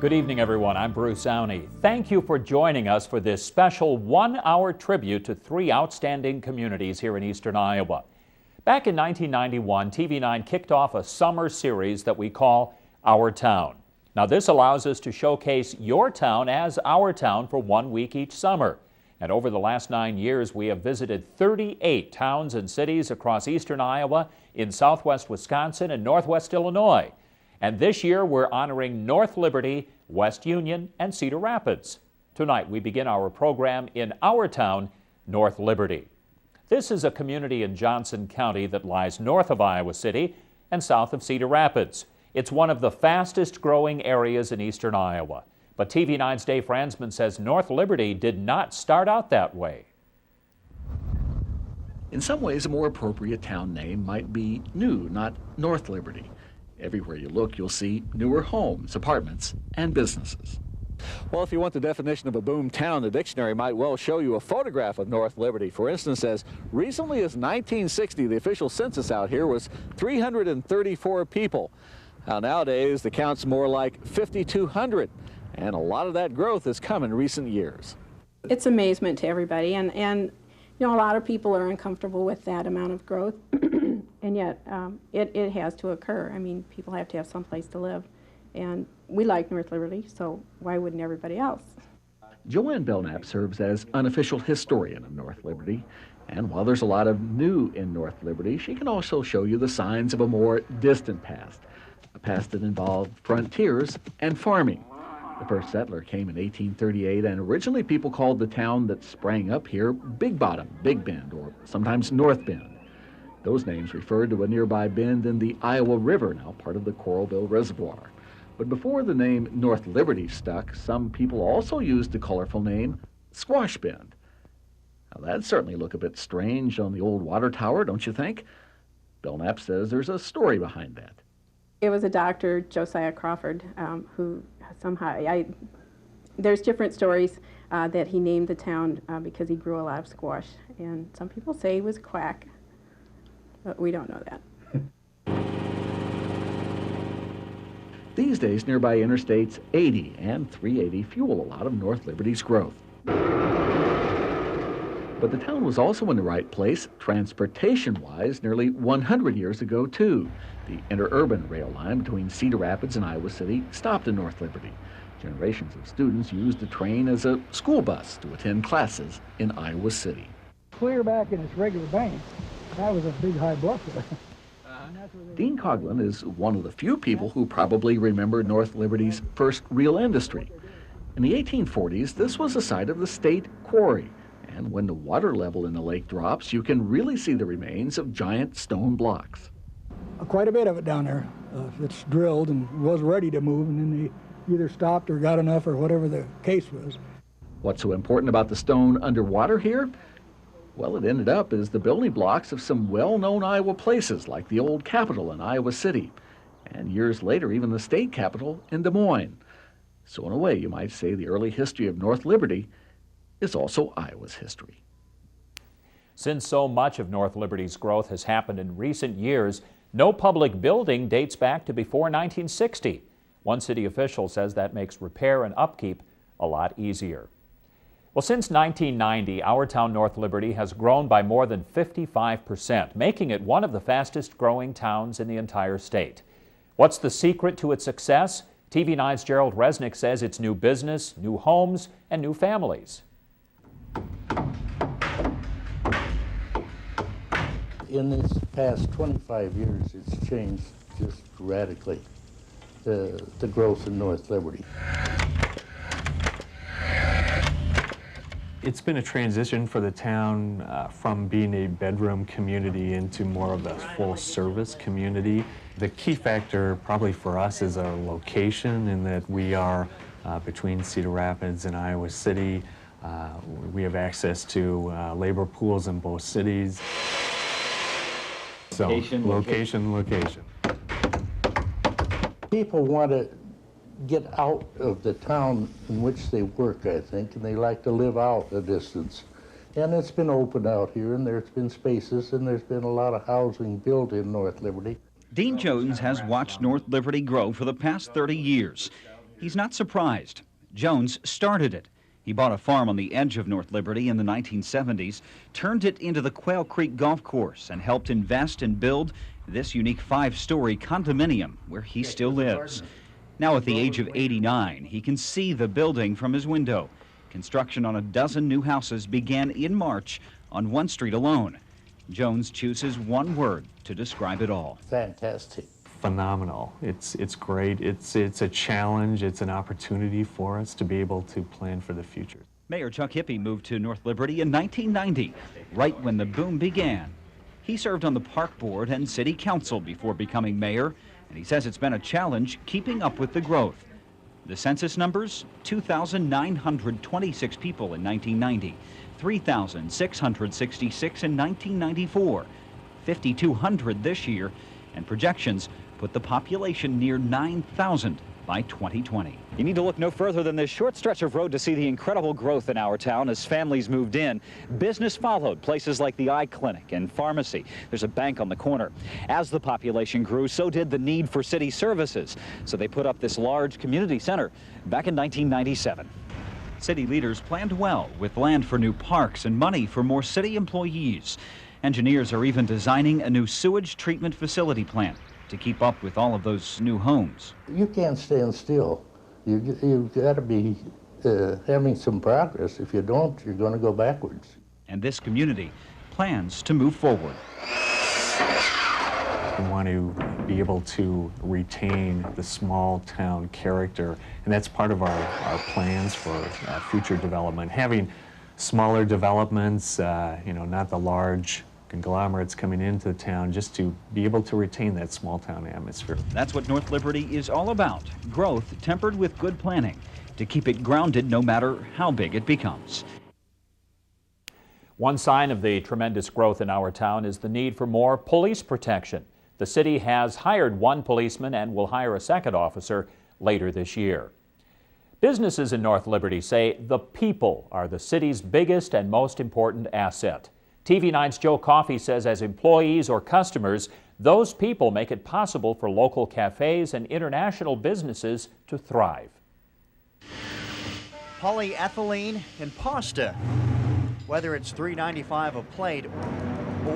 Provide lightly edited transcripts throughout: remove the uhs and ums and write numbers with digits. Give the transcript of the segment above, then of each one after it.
Good evening, everyone. I'm Bruce Downey. Thank you for joining us for this special one-hour tribute to three outstanding communities here in eastern Iowa. Back in 1991, TV9 kicked off a summer series that we call Our Town. Now, this allows us to showcase your town as our town for 1 week each summer. And over the last 9 years, we have visited 38 towns and cities across eastern Iowa, in southwest Wisconsin, and northwest Illinois. And this year, we're honoring North Liberty, West Union, and Cedar Rapids. Tonight, we begin our program in our town, North Liberty. This is a community in Johnson County that lies north of Iowa City and south of Cedar Rapids. It's one of the fastest growing areas in eastern Iowa. But TV9's Dave Franzman says North Liberty did not start out that way. In some ways, a more appropriate town name might be New, not North Liberty. Everywhere you look, you'll see newer homes, apartments, and businesses. Well, if you want the definition of a boom town, the dictionary might well show you a photograph of North Liberty. For instance, as recently as 1960, the official census out here was 334 people. Now, nowadays, the count's more like 5,200, and a lot of that growth has come in recent years. It's amazement to everybody, and you know, a lot of people are uncomfortable with that amount of growth. And yet, it has to occur. I mean, people have to have some place to live. And we like North Liberty, so why wouldn't everybody else? Joanne Belknap serves as unofficial historian of North Liberty. And while there's a lot of new in North Liberty, she can also show you the signs of a more distant past. A past that involved frontiers and farming. The first settler came in 1838, and originally people called the town that sprang up here Big Bottom, Big Bend, or sometimes North Bend. Those names referred to a nearby bend in the Iowa River, now part of the Coralville Reservoir. But before the name North Liberty stuck, some people also used the colorful name Squash Bend. Now, that'd certainly look a bit strange on the old water tower, don't you think? Belknap says there's a story behind that. It was a doctor, Josiah Crawford, who somehow, there's different stories that he named the town because he grew a lot of squash. And some people say he was a quack. But we don't know that. These days, nearby Interstates 80 and 380 fuel a lot of North Liberty's growth. But the town was also in the right place, transportation-wise, nearly 100 years ago, too. The interurban rail line between Cedar Rapids and Iowa City stopped in North Liberty. Generations of students used the train as a school bus to attend classes in Iowa City. Clear back in its regular bank. That was a big high bluff there. Dean Coughlin is one of the few people who probably remember North Liberty's first real industry. In the 1840s, this was the site of the state quarry. And when the water level in the lake drops, you can really see the remains of giant stone blocks. Quite a bit of it down there. It's drilled and was ready to move, and then they either stopped or got enough or whatever the case was. What's so important about the stone underwater here? Well, it ended up as the building blocks of some well-known Iowa places like the old Capitol in Iowa City, and years later, even the state capitol in Des Moines. So in a way, you might say the early history of North Liberty is also Iowa's history. Since so much of North Liberty's growth has happened in recent years, no public building dates back to before 1960. One city official says that makes repair and upkeep a lot easier. Well, since 1990, our town North Liberty has grown by more than 55%, making it one of the fastest growing towns in the entire state. What's the secret to its success? TV9's Gerald Resnick says it's new business, new homes, and new families. In this past 25 years, it's changed just radically, the growth in North Liberty. It's been a transition for the town from being a bedroom community into more of a full-service community. The key factor probably for us is our location, in that we are between Cedar Rapids and Iowa City. We have access to labor pools in both cities. So, location. People want to get out of the town in which they work, I think, and they like to live out a distance. And it's been open out here, and there's been spaces, and there's been a lot of housing built in North Liberty. Dean Jones has watched North Liberty grow for the past 30 years. He's not surprised. Jones started it. He bought a farm on the edge of North Liberty in the 1970s, turned it into the Quail Creek Golf Course, and helped invest and build this unique 5-story condominium where he still lives. Now at the age of 89, he can see the building from his window. Construction on a dozen new houses began in March on one street alone. Jones chooses one word to describe it all. Fantastic. Phenomenal. It's great. It's a challenge. It's an opportunity for us to be able to plan for the future. Mayor Chuck Hippie moved to North Liberty in 1990, right when the boom began. He served on the park board and city council before becoming mayor, and he says it's been a challenge keeping up with the growth. The census numbers, 2,926 people in 1990, 3,666 in 1994, 5,200 this year, and projections put the population near 9,000 by 2020. You need to look no further than this short stretch of road to see the incredible growth in our town as families moved in. Business followed, places like the eye clinic and pharmacy. There's a bank on the corner. As the population grew, so did the need for city services. So they put up this large community center back in 1997. City leaders planned well with land for new parks and money for more city employees. Engineers are even designing a new sewage treatment facility plant to keep up with all of those new homes. You can't stand still. You've got to be having some progress. If you don't, you're going to go backwards. And this community plans to move forward. We want to be able to retain the small town character, and that's part of our plans for future development. Having smaller developments, not the large conglomerates coming into the town, just to be able to retain that small town atmosphere. That's what North Liberty is all about. Growth tempered with good planning to keep it grounded no matter how big it becomes. One sign of the tremendous growth in our town is the need for more police protection. The city has hired one policeman and will hire a second officer later this year. Businesses in North Liberty say the people are the city's biggest and most important asset. TV9's Joe Coffey says as employees or customers, those people make it possible for local cafes and international businesses to thrive. Polyethylene and pasta. Whether it's $3.95 a plate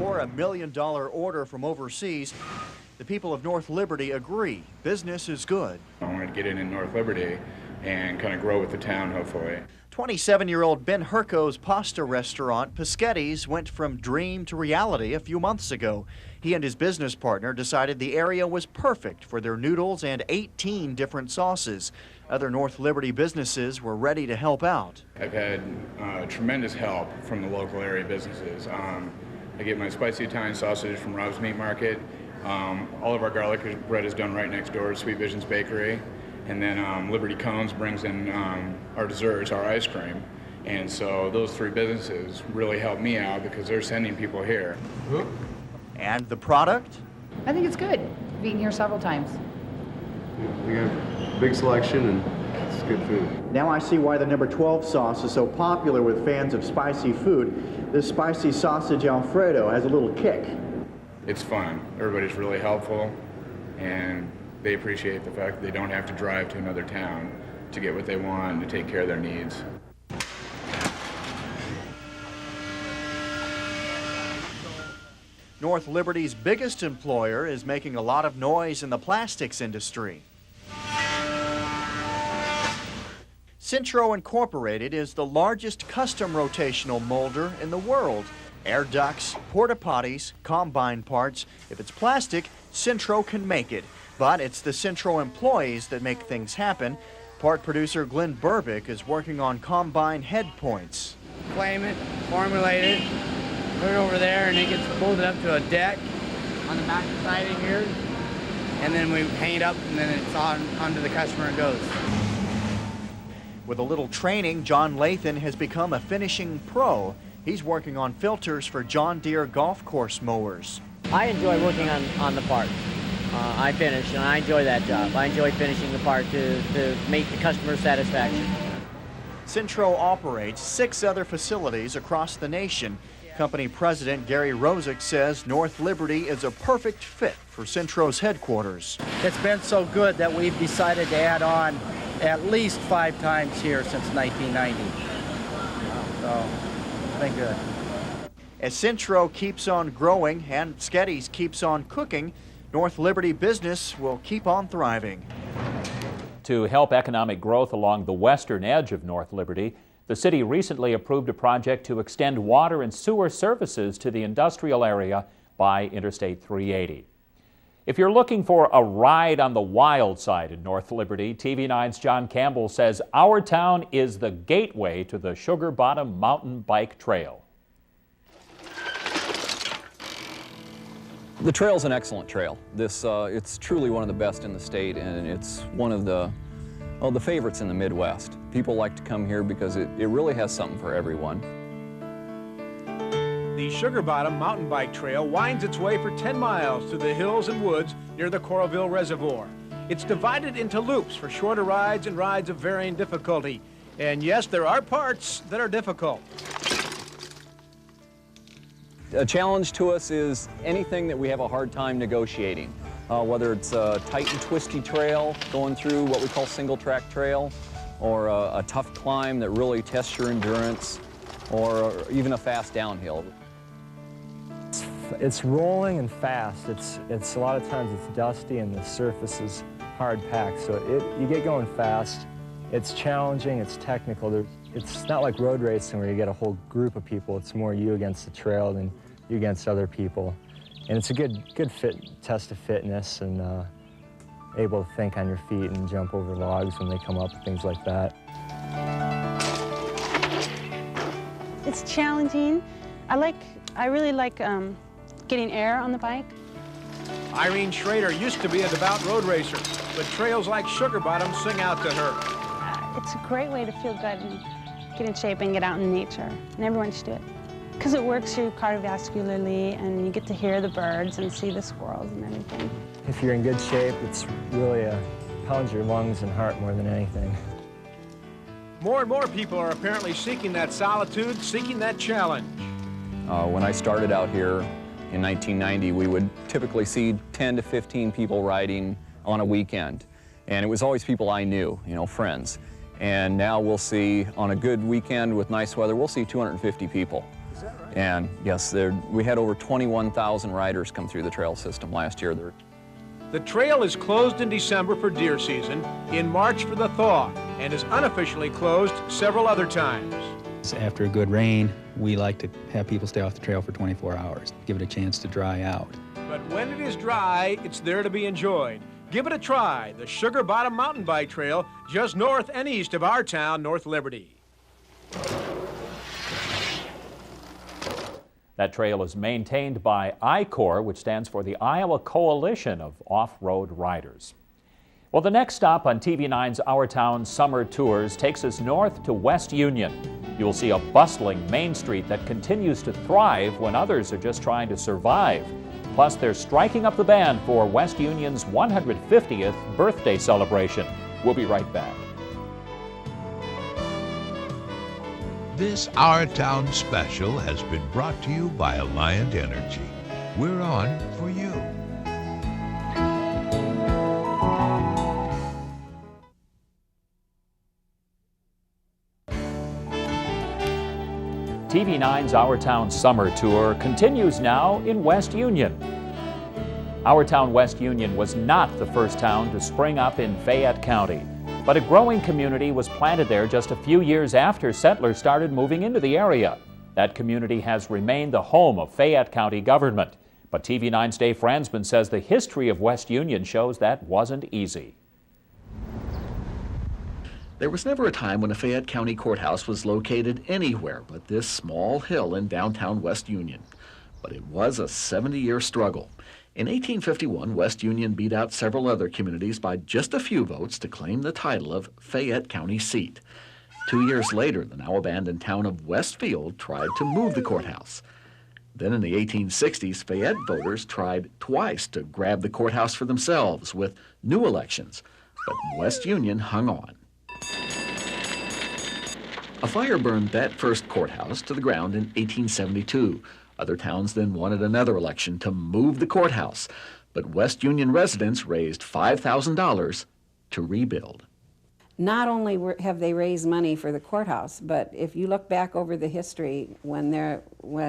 or a $1 million order from overseas, the people of North Liberty agree business is good. I wanted to get in North Liberty and kind of grow with the town, hopefully. 27-year-old Ben Herco's pasta restaurant, Peschetti's, went from dream to reality a few months ago. He and his business partner decided the area was perfect for their noodles and 18 different sauces. Other North Liberty businesses were ready to help out. I've had tremendous help from the local area businesses. I get my spicy Italian sausage from Rob's Meat Market. All of our garlic bread is done right next door to Sweet Visions Bakery. And then Liberty Cones brings in our desserts, our ice cream. And so those three businesses really help me out because they're sending people here. And the product? I think it's good, being here several times. We have a big selection and it's good food. Now I see why the number 12 sauce is so popular with fans of spicy food. This spicy sausage Alfredo has a little kick. It's fun. Everybody's really helpful, and they appreciate the fact that they don't have to drive to another town to get what they want and to take care of their needs. North Liberty's biggest employer is making a lot of noise in the plastics industry. Centro Incorporated is the largest custom rotational molder in the world. Air ducts, porta potties, combine parts. If it's plastic, Centro can make it. But it's the Centro employees that make things happen. Part producer Glenn Burbick is working on combine head points. Flame it, formulate it, put it over there, and it gets molded up to a deck on the back side of here. And then we hang it up, and then it's onto the customer and goes. With a little training, John Lathan has become a finishing pro. He's working on filters for John Deere golf course mowers. I enjoy working on the part. I finish, and I enjoy that job. I enjoy finishing the part to meet the customer's satisfaction. Centro operates 6 other facilities across the nation. Company President Gary Rosick says North Liberty is a perfect fit for Centro's headquarters. It's been so good that we've decided to add on at least 5 times here since 1990. So it's been good. As Centro keeps on growing and Sketty's keeps on cooking, North Liberty business will keep on thriving. To help economic growth along the western edge of North Liberty, the city recently approved a project to extend water and sewer services to the industrial area by Interstate 380. If you're looking for a ride on the wild side in North Liberty, TV9's John Campbell says our town is the gateway to the Sugar Bottom Mountain Bike Trail. The trail's an excellent trail. It's truly one of the best in the state, and it's one of the favorites in the Midwest. People like to come here because it really has something for everyone. The Sugar Bottom Mountain Bike Trail winds its way for 10 miles through the hills and woods near the Coralville Reservoir. It's divided into loops for shorter rides and rides of varying difficulty. And yes, there are parts that are difficult. A challenge to us is anything that we have a hard time negotiating, whether it's a tight and twisty trail going through what we call single track trail, or a tough climb that really tests your endurance, or even a fast downhill. It's rolling and fast. It's a lot of times it's dusty and the surface is hard packed, so you get going fast. It's challenging, it's technical. It's not like road racing where you get a whole group of people. It's more you against the trail than you against other people. And it's a good test of fitness and able to think on your feet and jump over logs when they come up and things like that. It's challenging. I really like getting air on the bike. Irene Schrader used to be a devout road racer, but trails like Sugar Bottom sing out to her. It's a great way to feel good and get in shape and get out in nature, and everyone should do it. Because it works you cardiovascularly, and you get to hear the birds and see the squirrels and everything. If you're in good shape, it's really pounds your lungs and heart more than anything. More and more people are apparently seeking that solitude, seeking that challenge. When I started out here in 1990, we would typically see 10 to 15 people riding on a weekend. And it was always people I knew, friends. And now we'll see, on a good weekend with nice weather, we'll see 250 people. Is that right? And yes, we had over 21,000 riders come through the trail system last year. The trail is closed in December for deer season, in March for the thaw, and is unofficially closed several other times. After a good rain, we like to have people stay off the trail for 24 hours, give it a chance to dry out. But when it is dry, it's there to be enjoyed. Give it a try, the Sugar Bottom Mountain Bike Trail, just north and east of our town, North Liberty. That trail is maintained by ICOR, which stands for the Iowa Coalition of Off-Road Riders. Well, the next stop on TV9's Our Town Summer Tours takes us north to West Union. You'll see a bustling Main Street that continues to thrive when others are just trying to survive. Plus, they're striking up the band for West Union's 150th birthday celebration. We'll be right back. This Our Town special has been brought to you by Alliant Energy. We're on for you. TV9's Our Town Summer Tour continues now in West Union. Our Town West Union was not the first town to spring up in Fayette County, but a growing community was planted there just a few years after settlers started moving into the area. That community has remained the home of Fayette County government, but TV9's Dave Fransman says the history of West Union shows that wasn't easy. There was never a time when a Fayette County courthouse was located anywhere but this small hill in downtown West Union. But it was a 70-year struggle. In 1851, West Union beat out several other communities by just a few votes to claim the title of Fayette County seat. 2 years later, the now abandoned town of Westfield tried to move the courthouse. Then in the 1860s, Fayette voters tried twice to grab the courthouse for themselves with new elections, but West Union hung on. A fire burned that first courthouse to the ground in 1872. Other towns then wanted another election to move the courthouse, but West Union residents raised $5,000 to rebuild. not only have they raised money for the courthouse, but if you look back over the history, when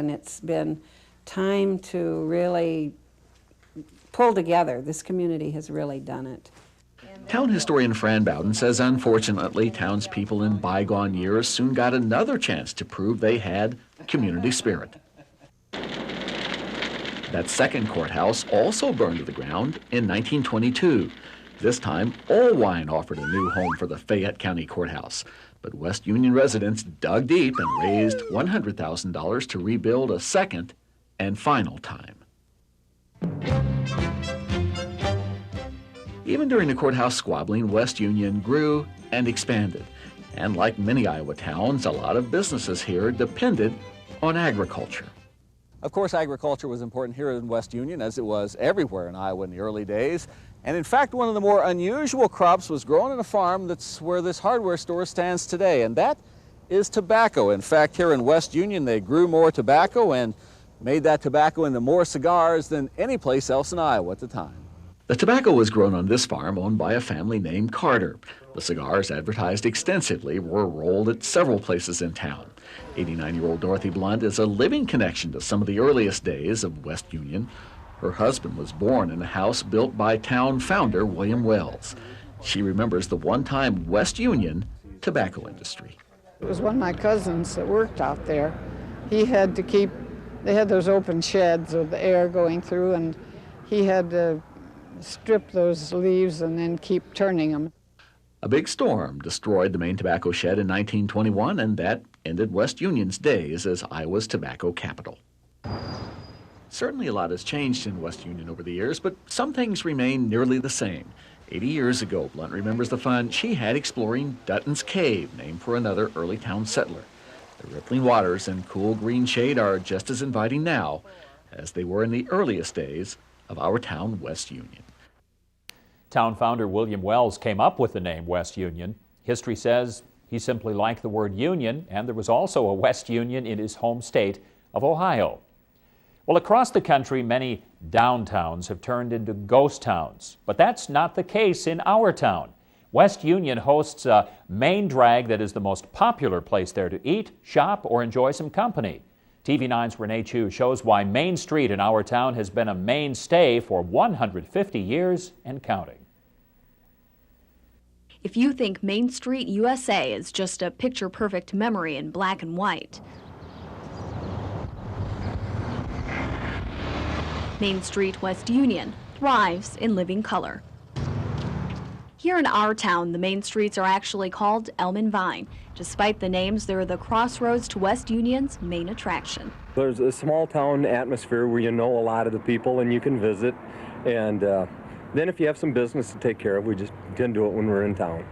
it's been time to really pull together, this community has really done it. Town historian Fran Bowden says unfortunately townspeople in bygone years soon got another chance to prove they had community spirit. That second courthouse also burned to the ground in 1922. This time, Allwine offered a new home for the Fayette County Courthouse. But West Union residents dug deep and raised $100,000 to rebuild a second and final time. Even during the courthouse squabbling, West Union grew and expanded. And like many Iowa towns, a lot of businesses here depended on agriculture. Of course, agriculture was important here in West Union, as it was everywhere in Iowa in the early days. And in fact, one of the more unusual crops was grown on a farm that's where this hardware store stands today, and that is tobacco. In fact, here in West Union, they grew more tobacco and made that tobacco into more cigars than any place else in Iowa at the time. The tobacco was grown on this farm owned by a family named Carter. The cigars, advertised extensively, were rolled at several places in town. 89-year-old Dorothy Blunt is a living connection to some of the earliest days of West Union. Her husband was born in a house built by town founder William Wells. She remembers the one-time West Union tobacco industry. It was one of my cousins that worked out there. He had to keep, they had those open sheds with the air going through, and he had to strip those leaves and then keep turning them. A big storm destroyed the main tobacco shed in 1921, and that ended West Union's days as Iowa's tobacco capital. Certainly a lot has changed in West Union over the years, but some things remain nearly the same. 80 years ago, Blunt remembers the fun she had exploring Dutton's Cave, named for another early town settler. The rippling waters and cool green shade are just as inviting now as they were in the earliest days of our town, West Union. Town founder William Wells came up with the name West Union. History says he simply liked the word union, and there was also a West Union in his home state of Ohio. Well, across the country, many downtowns have turned into ghost towns, but that's not the case in our town. West Union hosts a main drag that is the most popular place there to eat, shop, or enjoy some company. TV9's Renee Chu shows why Main Street in our town has been a mainstay for 150 years and counting. If you think Main Street, USA is just a picture-perfect memory in black and white, Main Street, West Union thrives in living color. Here in our town, the main streets are actually called Elm and Vine. Despite the names, they're the crossroads to West Union's main attraction. There's a small town atmosphere where you know a lot of the people and you can visit. And then if you have some business to take care of, we just can do it when we're in town.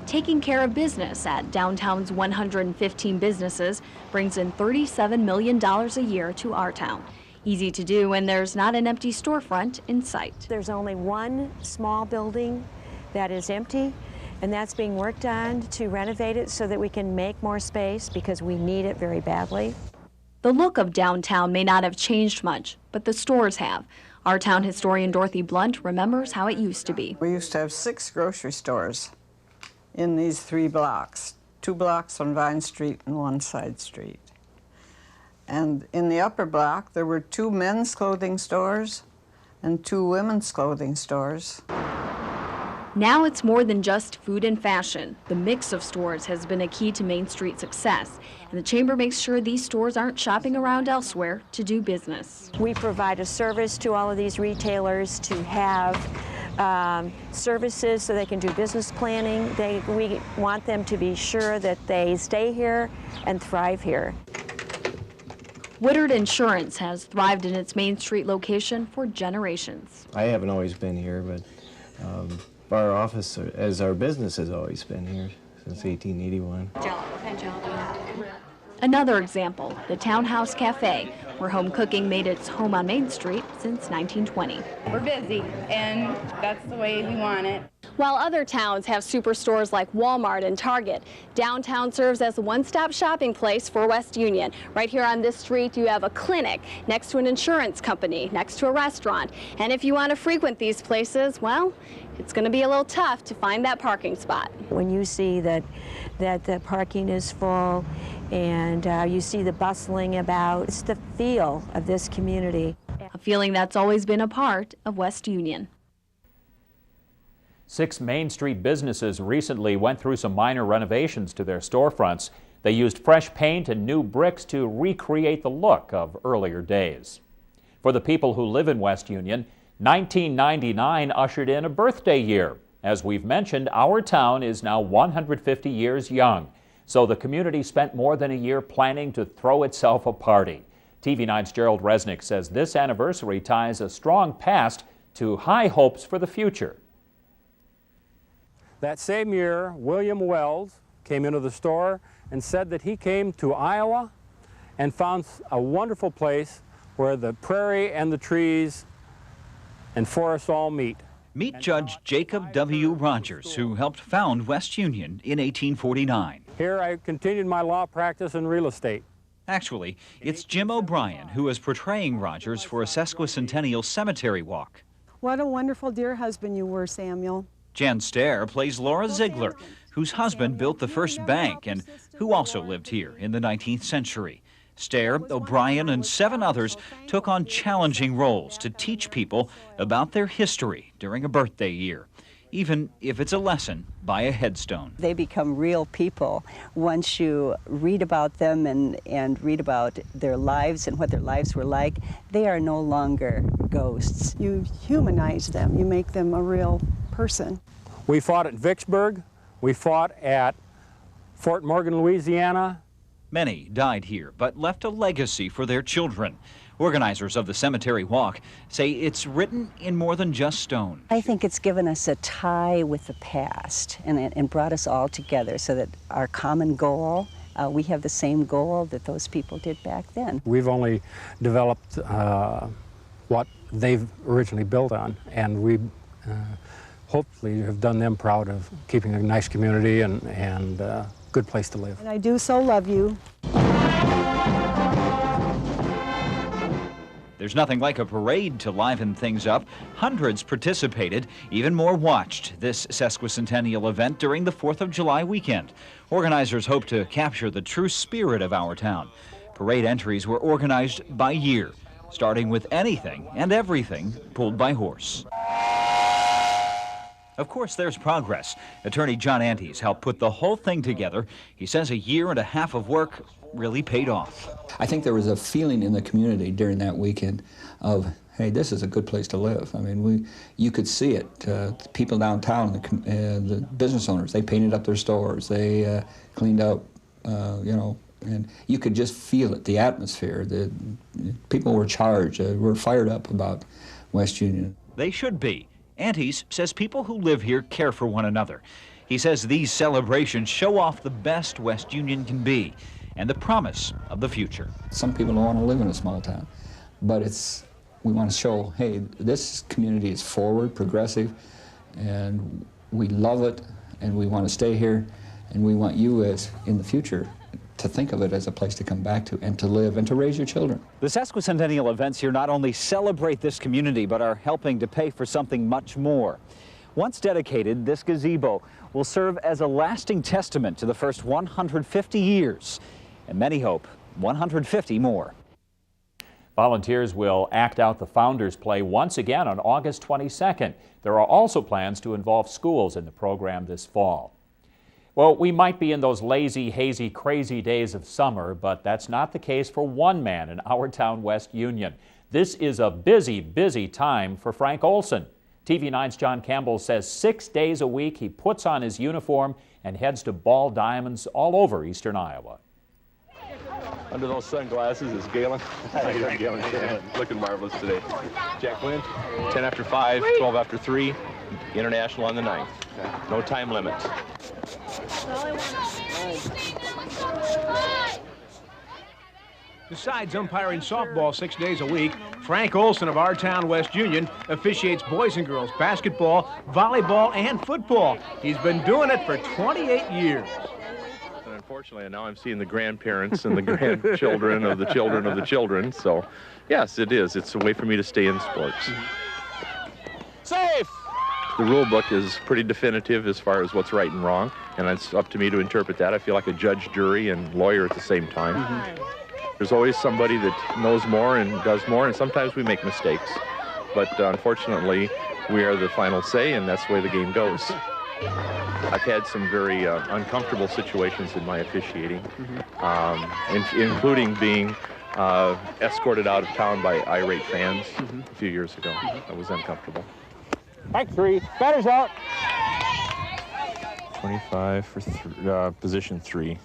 Taking care of business at downtown's 115 businesses brings in $37 million a year to our town. Easy to do when there's not an empty storefront in sight. There's only one small building that is empty, and that's being worked on to renovate it so that we can make more space because we need it very badly. The look of downtown may not have changed much, but the stores have. Our town historian Dorothy Blunt remembers how it used to be. We used to have 6 grocery stores in these 3 blocks, 2 blocks on Vine Street and 1 side street. And in the upper block, there were 2 men's clothing stores and 2 women's clothing stores. Now it's more than just food and fashion. The mix of stores has been a key to Main Street success, and the Chamber makes sure these stores aren't shopping around elsewhere to do business. We provide a service to all of these retailers to have services so they can do business planning. We want them to be sure that they stay here and thrive here. Woodard Insurance has thrived in its Main Street location for generations. I haven't always been here, but our office, as our business, has always been here since 1881. Another example, the Townhouse Cafe, where home cooking made its home on Main Street since 1920. We're busy, and that's the way we want it. While other towns have superstores like Walmart and Target, downtown serves as a one-stop shopping place for West Union. Right here on this street, you have a clinic, next to an insurance company, next to a restaurant. And if you want to frequent these places, well, it's going to be a little tough to find that parking spot. When you see that the parking is full and you see the bustling about, it's the feel of this community. A feeling that's always been a part of West Union. 6 Main Street businesses recently went through some minor renovations to their storefronts. They used fresh paint and new bricks to recreate the look of earlier days. For the people who live in West Union, 1999 ushered in a birthday year. As we've mentioned, our town is now 150 years young, so the community spent more than a year planning to throw itself a party. TV9's Gerald Resnick says this anniversary ties a strong past to high hopes for the future. That same year, William Wells came into the store and said that he came to Iowa and found a wonderful place where the prairie and the trees and forests all meet. Meet Judge Jacob W. Rogers, who helped found West Union in 1849. Here I continued my law practice in real estate. Actually, it's Jim O'Brien who is portraying Rogers for a sesquicentennial cemetery walk. What a wonderful dear husband you were, Samuel. Jan Stair plays Laura Ziegler, whose husband built the first bank and who also lived here in the 19th century. Stair, O'Brien, and 7 others took on challenging roles to teach people about their history during a birthday year, even if it's a lesson by a headstone. They become real people once you read about them and read about their lives and what their lives were like. They are no longer ghosts. You humanize them. You make them a real person. We fought at Vicksburg. We fought at Fort Morgan, Louisiana. Many died here, but left a legacy for their children. Organizers of the Cemetery Walk say it's written in more than just stone. I think it's given us a tie with the past and brought us all together so that our common goal, we have the same goal that those people did back then. We've only developed what they've originally built on, and we hopefully have done them proud of keeping a nice community and good place to live. And I do so love you. There's nothing like a parade to liven things up. Hundreds participated, even more watched this sesquicentennial event during the 4th of July weekend. Organizers hope to capture the true spirit of our town. Parade entries were organized by year, starting with anything and everything pulled by horse. Of course, there's progress. Attorney John Antes helped put the whole thing together. He says 1.5 years of work really paid off. I think there was a feeling in the community during that weekend of, hey, this is a good place to live. I mean, you could see it. People downtown, the business owners, they painted up their stores. They cleaned up, and you could just feel it, the atmosphere. The people were charged, were fired up about West Union. They should be. Antes says people who live here care for one another. He says these celebrations show off the best West Union can be and the promise of the future. Some people don't want to live in a small town, but we want to show, hey, this community is forward, progressive, and we love it, and we want to stay here, and we want you as in the future to think of it as a place to come back to and to live and to raise your children. The sesquicentennial events here not only celebrate this community, but are helping to pay for something much more. Once dedicated, this gazebo will serve as a lasting testament to the first 150 years, and many hope 150 more. Volunteers will act out the Founders Play once again on August 22nd. There are also plans to involve schools in the program this fall. Well, we might be in those lazy, hazy, crazy days of summer, but that's not the case for one man in our town, West Union. This is a busy, busy time for Frank Olson. TV9's John Campbell says 6 days a week he puts on his uniform and heads to ball diamonds all over eastern Iowa. Under those sunglasses is Galen. How you doing, Galen? Yeah, looking marvelous today. Jack Flynn, 10 after 5, 12 after 3, international on the 9th. No time limit. Besides umpiring softball 6 days a week, Frank Olson of our town, West Union, officiates boys and girls basketball, volleyball, and football. He's been doing it for 28 years. And unfortunately, now I'm seeing the grandparents and the grandchildren of the children of the children. So, yes, it is. It's a way for me to stay in sports. Safe! The rule book is pretty definitive as far as what's right and wrong, and it's up to me to interpret that. I feel like a judge, jury, and lawyer at the same time. There's always somebody that knows more and does more, and sometimes we make mistakes. But unfortunately, we are the final say, and that's the way the game goes. I've had some very uncomfortable situations in my officiating, including being escorted out of town by irate fans a few years ago. That was uncomfortable. Back three, batter's out. 25 for position 3.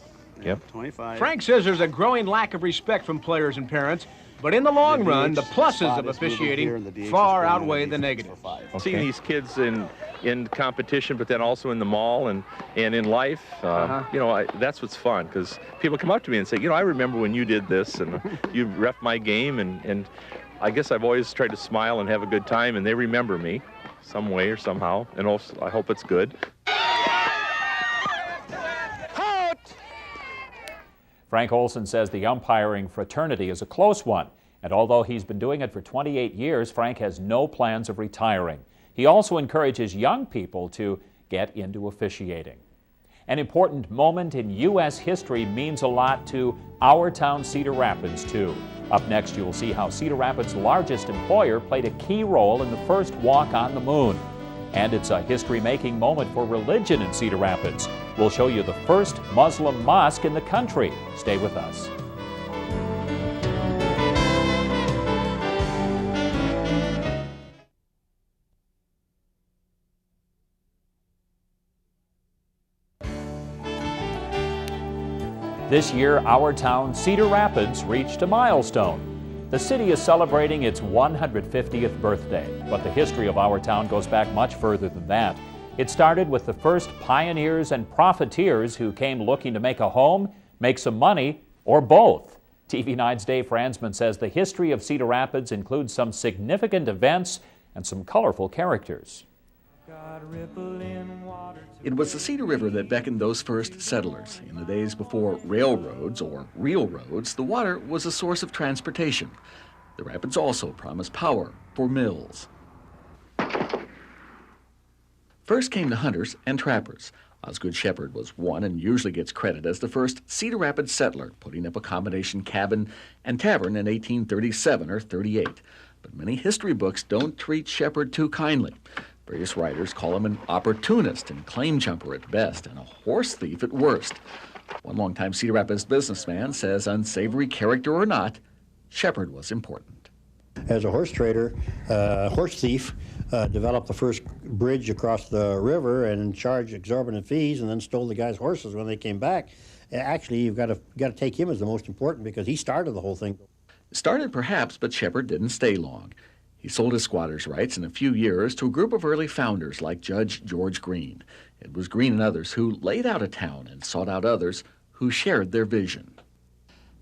Yep. 25. Frank says there's a growing lack of respect from players and parents, but in the long run, the pluses of officiating far outweigh the negatives. Seeing these kids in competition, but then also in the mall and in life, you know, that's what's fun, because people come up to me and say, you know, I remember when you did this, and you ref my game, and I guess I've always tried to smile and have a good time, and they remember me some way or somehow, and also I hope it's good. Frank Olson says the umpiring fraternity is a close one, and although he's been doing it for 28 years, Frank has no plans of retiring. He also encourages young people to get into officiating. An important moment in U.S. history means a lot to our town, Cedar Rapids, too. Up next, you'll see how Cedar Rapids' largest employer played a key role in the first walk on the moon. And it's a history-making moment for religion in Cedar Rapids. We'll show you the first Muslim mosque in the country. Stay with us. This year, our town, Cedar Rapids, reached a milestone. The city is celebrating its 150th birthday, but the history of our town goes back much further than that. It started with the first pioneers and profiteers who came looking to make a home, make some money, or both. TV9's Dave Franzman says the history of Cedar Rapids includes some significant events and some colorful characters. It was the Cedar River that beckoned those first settlers. In the days before railroads or real roads, the water was a source of transportation. The rapids also promised power for mills. First came the hunters and trappers. Osgood Shepherd was one and usually gets credit as the first Cedar Rapids settler, putting up a combination cabin and tavern in 1837 or 38. But many history books don't treat Shepherd too kindly. Various writers call him an opportunist and claim jumper at best, and a horse thief at worst. One longtime Cedar Rapids businessman says, unsavory character or not, Shepherd was important. As a horse trader, horse thief, developed the first bridge across the river and charged exorbitant fees, and then stole the guys' horses when they came back. Actually, you've got to take him as the most important, because he started the whole thing. Started perhaps, but Shepherd didn't stay long. He sold his squatter's rights in a few years to a group of early founders like Judge George Green. It was Green and others who laid out a town and sought out others who shared their vision.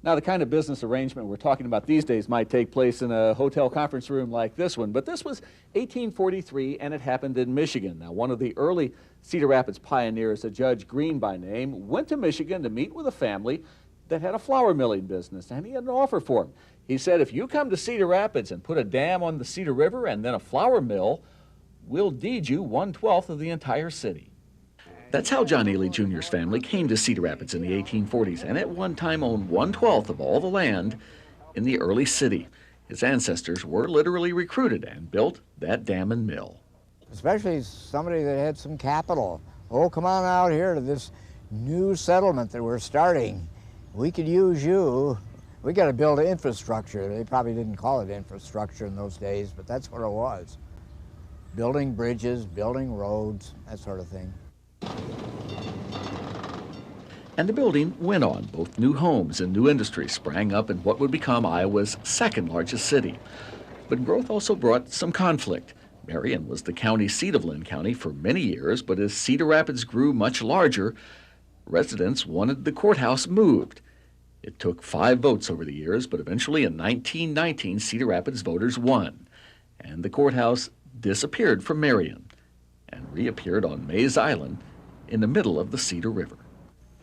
Now, the kind of business arrangement we're talking about these days might take place in a hotel conference room like this one, but this was 1843, and it happened in Michigan. Now, one of the early Cedar Rapids pioneers, a Judge Green by name, went to Michigan to meet with a family that had a flour milling business, and he had an offer for him. He said, if you come to Cedar Rapids and put a dam on the Cedar River and then a flour mill, we'll deed you 1/12 of the entire city. That's how John Ely Jr.'s family came to Cedar Rapids in the 1840s, and at one time owned 1/12 of all the land in the early city. His ancestors were literally recruited and built that dam and mill. Especially somebody that had some capital. Oh, come on out here to this new settlement that we're starting. We could use you. We got to build infrastructure. They probably didn't call it infrastructure in those days, but that's what it was. Building bridges, building roads, that sort of thing. And the building went on. Both new homes and new industries sprang up in what would become Iowa's second largest city. But growth also brought some conflict. Marion was the county seat of Linn County for many years, but as Cedar Rapids grew much larger, residents wanted the courthouse moved. It took 5 votes over the years, but eventually in 1919, Cedar Rapids voters won, and the courthouse disappeared from Marion and reappeared on Mays Island in the middle of the Cedar River.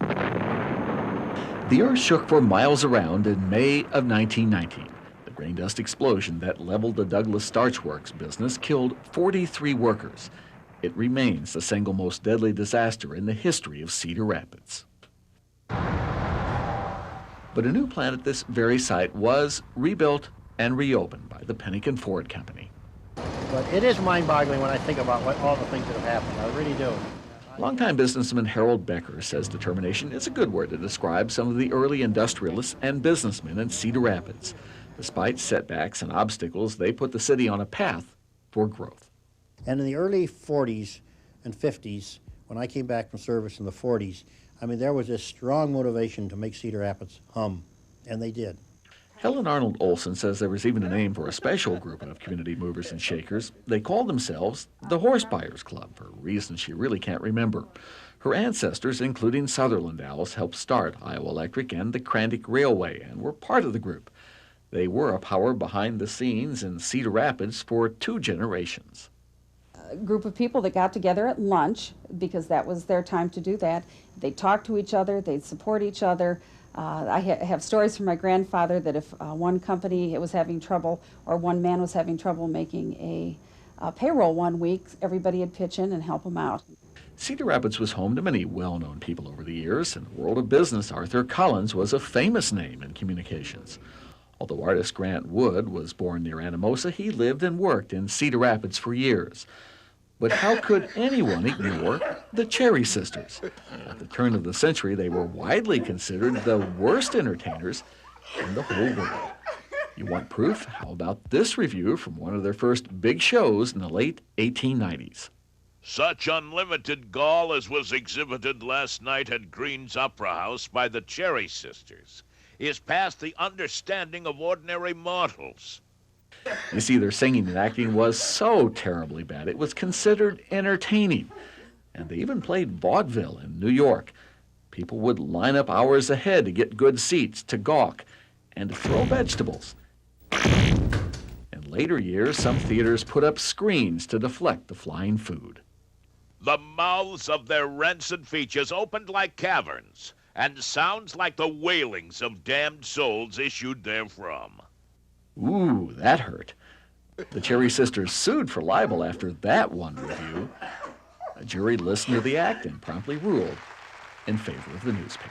The earth shook for miles around in May of 1919. The grain dust explosion that leveled the Douglas Starch Works business killed 43 workers. It remains the single most deadly disaster in the history of Cedar Rapids. But a new plant at this very site was rebuilt and reopened by the Pennington Ford Company. But it is mind-boggling when I think about all the things that have happened. I really do. Longtime businessman Harold Becker says determination is a good word to describe some of the early industrialists and businessmen in Cedar Rapids. Despite setbacks and obstacles, they put the city on a path for growth. And in the early 40s and 50s, when I came back from service in the 40s, I mean, there was this strong motivation to make Cedar Rapids hum, and they did. Helen Arnold Olson says there was even a name for a special group of community movers and shakers. They called themselves the Horse Buyers Club for reasons she really can't remember. Her ancestors, including Sutherland Owls, helped start Iowa Electric and the Crandic Railway and were part of the group. They were a power behind the scenes in Cedar Rapids for 2 generations. A group of people that got together at lunch, because that was their time to do that. They'd talk to each other, they'd support each other. I have stories from my grandfather that if one company was having trouble or one man was having trouble making a payroll one week, everybody would pitch in and help him out. Cedar Rapids was home to many well-known people over the years. In the world of business, Arthur Collins was a famous name in communications. Although artist Grant Wood was born near Anamosa, he lived and worked in Cedar Rapids for years. But how could anyone ignore the Cherry Sisters? At the turn of the century, they were widely considered the worst entertainers in the whole world. You want proof? How about this review from one of their first big shows in the late 1890s? Such unlimited gall as was exhibited last night at Green's Opera House by the Cherry Sisters is past the understanding of ordinary mortals. You see, their singing and acting was so terribly bad, it was considered entertaining. And they even played vaudeville in New York. People would line up hours ahead to get good seats, to gawk, and to throw vegetables. In later years, some theaters put up screens to deflect the flying food. The mouths of their rancid features opened like caverns, and sounds like the wailings of damned souls issued therefrom. Ooh, that hurt. The Cherry Sisters sued for libel after that one review. A jury listened to the act and promptly ruled in favor of the newspaper.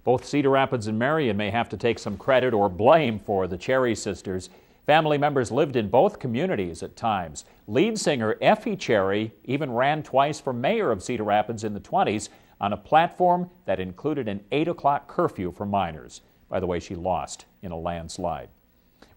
Both Cedar Rapids and Marion may have to take some credit or blame for the Cherry Sisters. Family members lived in both communities at times. Lead singer Effie Cherry even ran twice for mayor of Cedar Rapids in the 20s on a platform that included an 8 o'clock curfew for minors. By the way, she lost in a landslide.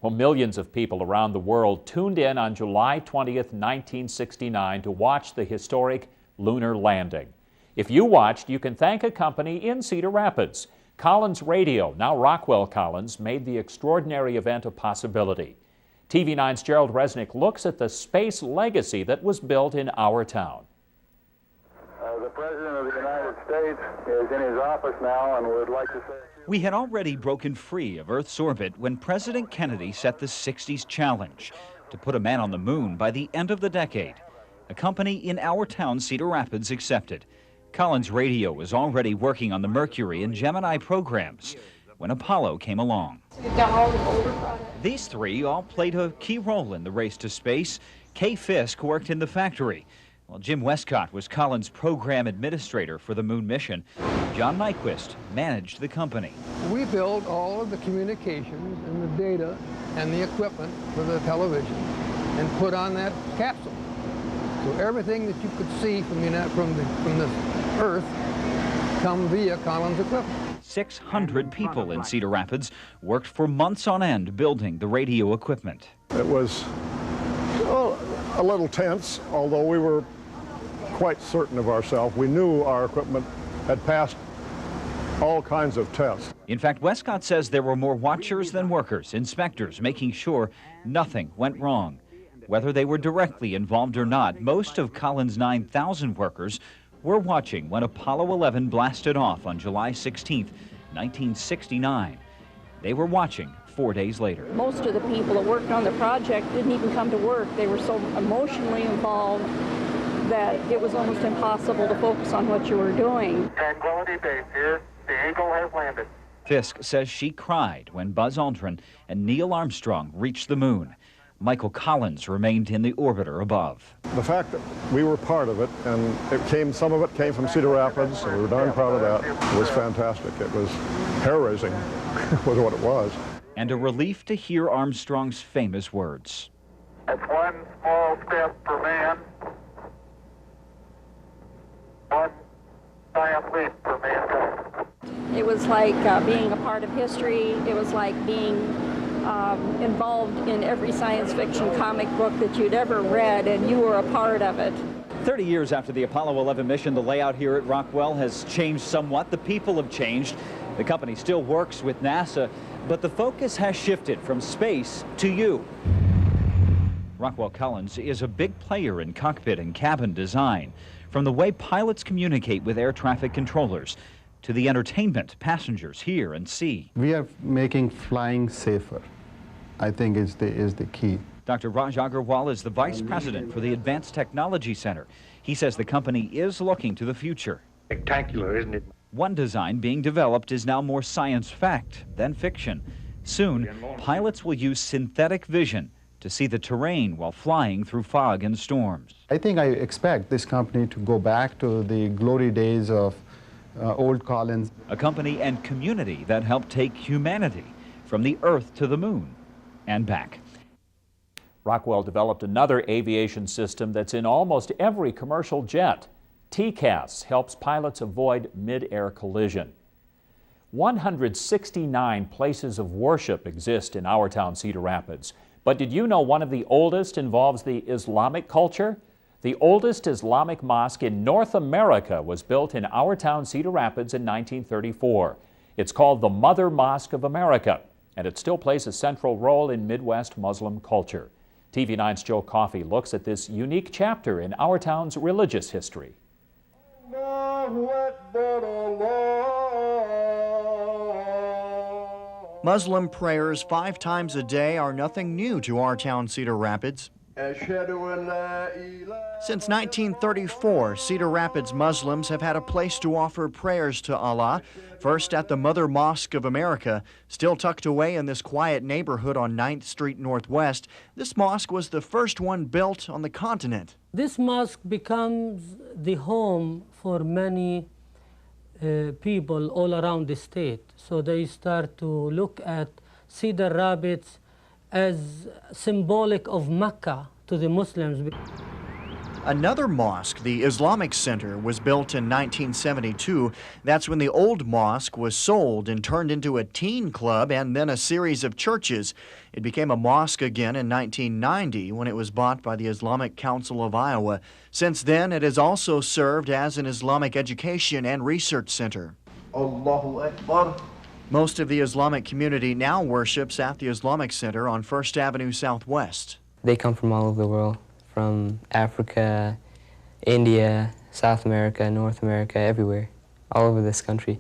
Well, millions of people around the world tuned in on July 20th, 1969 to watch the historic lunar landing. If you watched, you can thank a company in Cedar Rapids. Collins Radio, now Rockwell Collins, made the extraordinary event a possibility. TV9's Gerald Resnick looks at the space legacy that was built in our town. The President of the United States is in his office now and would like to say... We had already broken free of Earth's orbit when President Kennedy set the 60s challenge to put a man on the moon by the end of the decade. A company in our town, Cedar Rapids, accepted. Collins Radio was already working on the Mercury and Gemini programs when Apollo came along. These three all played a key role in the race to space. Kay Fisk worked in the factory, while Jim Westcott was Collins' program administrator for the moon mission. John Nyquist managed the company. We build all of the communications and the data and the equipment for the television and put on that capsule. So everything that you could see from the Earth come via Collins equipment. 600 people in Cedar Rapids worked for months on end building the radio equipment. It was a little tense, although we were quite certain of ourselves. We knew our equipment had passed all kinds of tests. In fact, Westcott says there were more watchers than workers, inspectors, making sure nothing went wrong. Whether they were directly involved or not, most of Collins' 9,000 workers were watching when Apollo 11 blasted off on July 16th, 1969. They were watching 4 days later. Most of the people that worked on the project didn't even come to work. They were so emotionally involved that it was almost impossible to focus on what you were doing. Tranquility Base here. The Eagle has landed. Fisk says she cried when Buzz Aldrin and Neil Armstrong reached the moon. Michael Collins remained in the orbiter above. The fact that we were part of it, and some of it came from Cedar Rapids, and we were darn proud of that, was fantastic. It was hair-raising, was what it was. And a relief to hear Armstrong's famous words. That's one small step for man, one giant leap for mankind. It was like being a part of history. It was like being involved in every science fiction comic book that you'd ever read, and you were a part of it. 30 years after the Apollo 11 mission, the layout here at Rockwell has changed somewhat. The people have changed. The company still works with NASA, but the focus has shifted from space to you. Rockwell Collins is a big player in cockpit and cabin design, from the way pilots communicate with air traffic controllers to the entertainment passengers hear and see. We are making flying safer, I think is the key. Dr. Raj Agarwal is the vice president for the Advanced Technology Center. He says the company is looking to the future. Spectacular, isn't it? One design being developed is now more science fact than fiction. Soon, pilots will use synthetic vision to see the terrain while flying through fog and storms. I think I expect this company to go back to the glory days of old Collins. A company and community that helped take humanity from the Earth to the moon and back. Rockwell developed another aviation system that's in almost every commercial jet. TCAS helps pilots avoid mid-air collision. 169 places of worship exist in our town, Cedar Rapids. But did you know one of the oldest involves the Islamic culture? The oldest Islamic mosque in North America was built in our town, Cedar Rapids, in 1934. It's called the Mother Mosque of America, and it still plays a central role in Midwest Muslim culture. TV 9's Joe Coffey looks at this unique chapter in our town's religious history. Muslim prayers 5 times a day are nothing new to our town, Cedar Rapids. Since 1934, Cedar Rapids Muslims have had a place to offer prayers to Allah, first at the Mother Mosque of America, still tucked away in this quiet neighborhood on 9th Street Northwest. This mosque was the first one built on the continent. This mosque becomes the home for many people all around the state. So they start to look at Cedar Rapids as symbolic of Mecca to the Muslims. Another mosque, the Islamic Center, was built in 1972. That's when the old mosque was sold and turned into a teen club and then a series of churches. It became a mosque again in 1990 when it was bought by the Islamic Council of Iowa. Since then, it has also served as an Islamic education and research center. Allahu Akbar. Most of the Islamic community now worships at the Islamic Center on 1st Avenue Southwest. They come from all over the world, from Africa, India, South America, North America, everywhere, all over this country.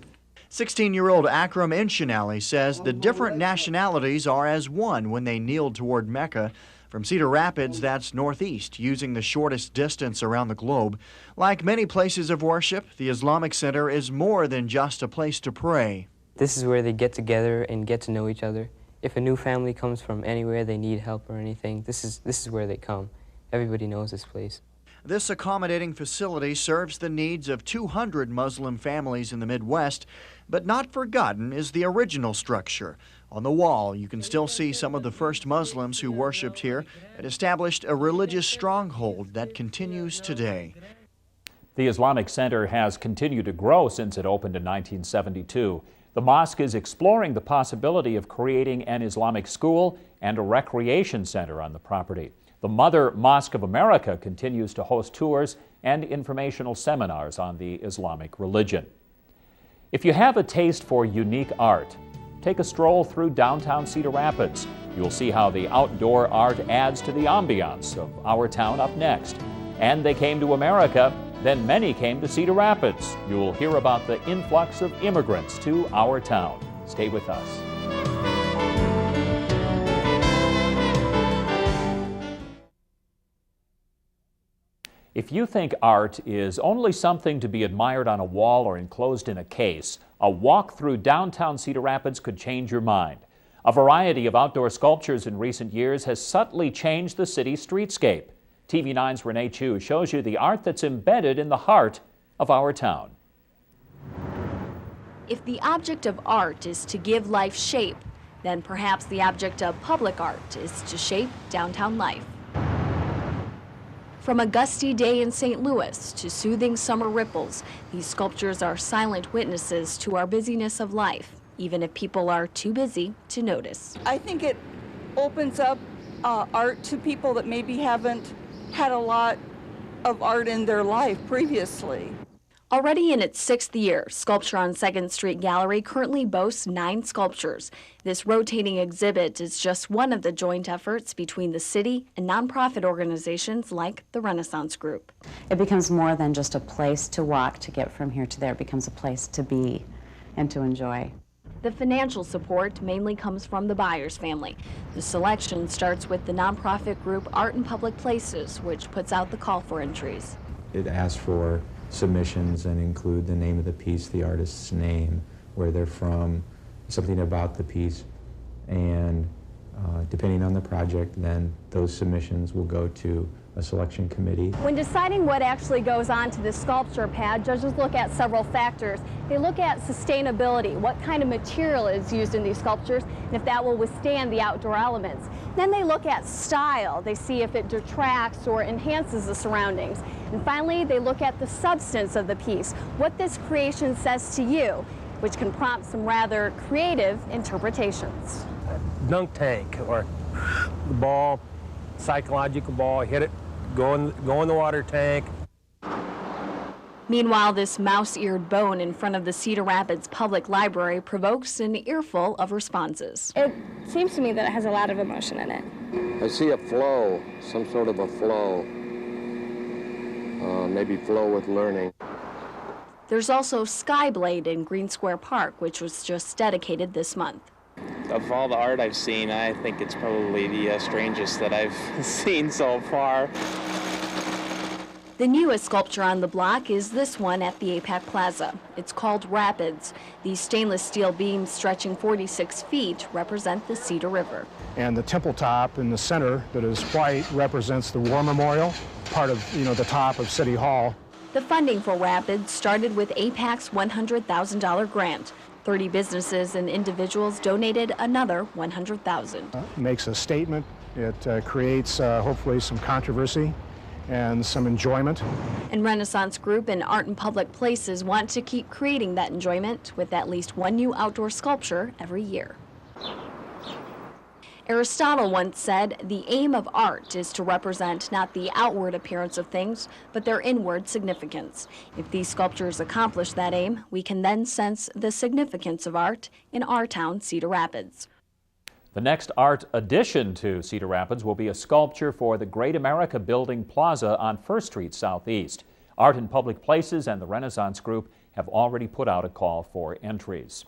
16-year-old Akram Inshanali says the different nationalities are as one when they kneel toward Mecca. From Cedar Rapids, that's northeast, using the shortest distance around the globe. Like many places of worship, the Islamic Center is more than just a place to pray. This is where they get together and get to know each other. If a new family comes from anywhere, they need help or anything, this is where they come. Everybody knows this place. This accommodating facility serves the needs of 200 Muslim families in the Midwest, but not forgotten is the original structure. On the wall, you can still see some of the first Muslims who worshipped here and established a religious stronghold that continues today. The Islamic Center has continued to grow since it opened in 1972. The mosque is exploring the possibility of creating an Islamic school and a recreation center on the property. The Mother Mosque of America continues to host tours and informational seminars on the Islamic religion. If you have a taste for unique art, take a stroll through downtown Cedar Rapids. You'll see how the outdoor art adds to the ambiance of our town up next. And they came to America Then many came to Cedar Rapids. You'll hear about the influx of immigrants to our town. Stay with us. If you think art is only something to be admired on a wall or enclosed in a case, a walk through downtown Cedar Rapids could change your mind. A variety of outdoor sculptures in recent years has subtly changed the city's streetscape. TV9's Renee Chu shows you the art that's embedded in the heart of our town. If the object of art is to give life shape, then perhaps the object of public art is to shape downtown life. From a gusty day in St. Louis to soothing summer ripples, these sculptures are silent witnesses to our busyness of life, even if people are too busy to notice. I think it opens up art to people that maybe haven't had a lot of art in their life previously. Already in its 6th year, Sculpture on 2nd Street Gallery currently boasts 9 sculptures. This rotating exhibit is just one of the joint efforts between the city and nonprofit organizations like the Renaissance Group. It becomes more than just a place to walk to get from here to there. It becomes a place to be and to enjoy. The financial support mainly comes from the buyer's family. The selection starts with the nonprofit group Art in Public Places, which puts out the call for entries. It asks for submissions and include the name of the piece, the artist's name, where they're from, something about the piece, and depending on the project, then those submissions will go to a selection committee. When deciding what actually goes onto the sculpture pad, judges look at several factors. They look at sustainability, what kind of material is used in these sculptures, and if that will withstand the outdoor elements. Then they look at style. They see if it detracts or enhances the surroundings. And finally, they look at the substance of the piece, what this creation says to you, which can prompt some rather creative interpretations. Dunk tank, or the ball, psychological ball, hit it, go in the water tank. Meanwhile, this mouse-eared bone in front of the Cedar Rapids Public Library provokes an earful of responses. It seems to me that it has a lot of emotion in it. I see a flow, some sort of a flow, maybe flow with learning. There's also Skyblade in Green Square Park, which was just dedicated this month. Of all the art I've seen, I think it's probably the strangest that I've seen so far. The newest sculpture on the block is this one at the APAC Plaza. It's called Rapids. These stainless steel beams stretching 46 feet represent the Cedar River. And the temple top in the center that is white represents the War Memorial, part of, the top of City Hall. The funding for Rapids started with APAC's $100,000 grant. 30 businesses and individuals donated another $100,000. Makes a statement. It creates hopefully some controversy and some enjoyment. And Renaissance Group and Art in Public Places want to keep creating that enjoyment with at least one new outdoor sculpture every year. Aristotle once said, "The aim of art is to represent not the outward appearance of things, but their inward significance." If these sculptures accomplish that aim, we can then sense the significance of art in our town, Cedar Rapids. The next art addition to Cedar Rapids will be a sculpture for the Great America Building Plaza on 1st Street Southeast. Art in Public Places and the Renaissance Group have already put out a call for entries.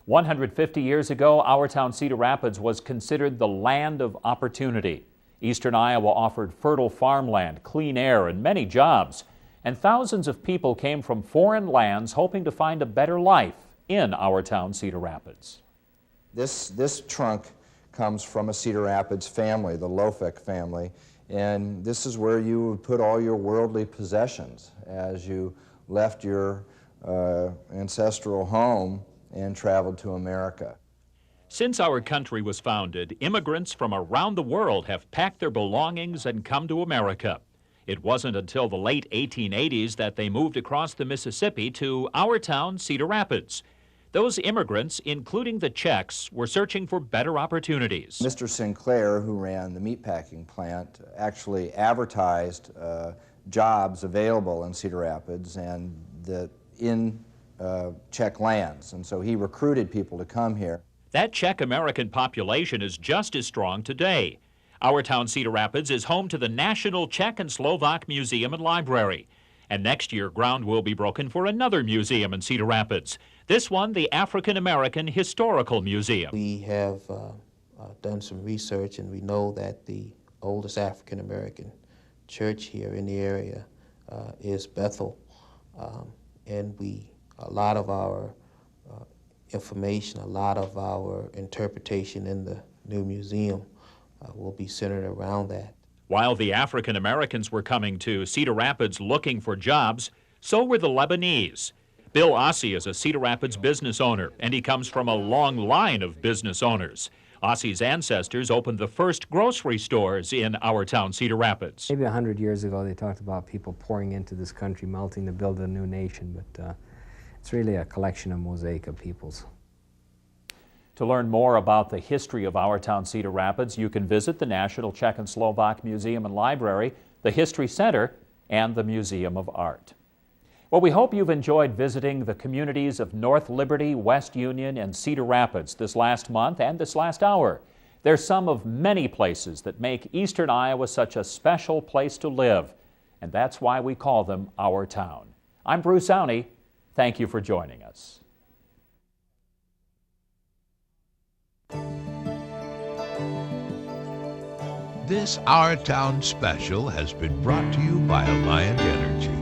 150 years ago, our town Cedar Rapids was considered the land of opportunity. Eastern Iowa offered fertile farmland, clean air, and many jobs. And thousands of people came from foreign lands hoping to find a better life in our town Cedar Rapids. This trunk comes from a Cedar Rapids family, the Lofek family, and this is where you would put all your worldly possessions as you left your ancestral home and traveled to America. Since our country was founded, immigrants from around the world have packed their belongings and come to America. It wasn't until the late 1880s that they moved across the Mississippi to our town, Cedar Rapids. Those immigrants, including the Czechs, were searching for better opportunities. Mr. Sinclair, who ran the meatpacking plant, actually advertised jobs available in Cedar Rapids and in Czech lands, and so he recruited people to come here. That Czech-American population is just as strong today. Our town, Cedar Rapids, is home to the National Czech and Slovak Museum and Library. And next year, ground will be broken for another museum in Cedar Rapids. This one, the African American Historical Museum. We have done some research, and we know that the oldest African American church here in the area is Bethel. And a lot of our information, a lot of our interpretation in the new museum will be centered around that. While the African Americans were coming to Cedar Rapids looking for jobs, so were the Lebanese. Bill Ossie is a Cedar Rapids business owner, and he comes from a long line of business owners. Ossie's ancestors opened the first grocery stores in our town, Cedar Rapids. Maybe 100 years ago they talked about people pouring into this country, melting to build a new nation, but it's really a collection, a mosaic of peoples. To learn more about the history of our town, Cedar Rapids, you can visit the National Czech and Slovak Museum and Library, the History Center, and the Museum of Art. Well, we hope you've enjoyed visiting the communities of North Liberty, West Union, and Cedar Rapids this last month and this last hour. They're some of many places that make eastern Iowa such a special place to live, and that's why we call them our town. I'm Bruce Downey. Thank you for joining us. This Our Town special has been brought to you by Alliant Energy.